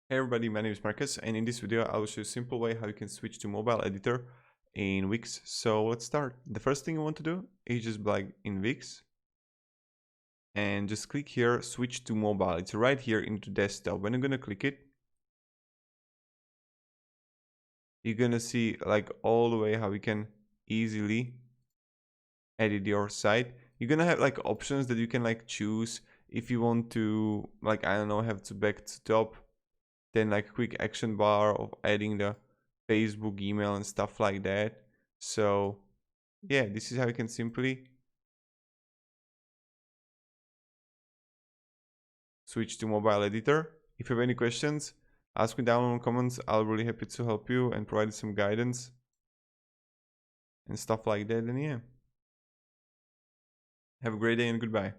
Hey everybody, my name is Marcus, and in this video I will show you a simple way how you can switch to mobile editor in Wix. So let's start. The first thing you want to do is just plug in Wix and just click here, switch to mobile. It's right here into desktop. When you're gonna click it, you're gonna see like all the way how you can easily edit your site. You're gonna have like options that you can like choose if you want to, like, I don't know, have to back to top, then like quick action bar of adding the Facebook email and stuff like that. So yeah, this is how you can simply switch to mobile editor. If you have any questions, ask me down in the comments. I'll be really happy to help you and provide some guidance and stuff like that. And yeah, have a great day and goodbye.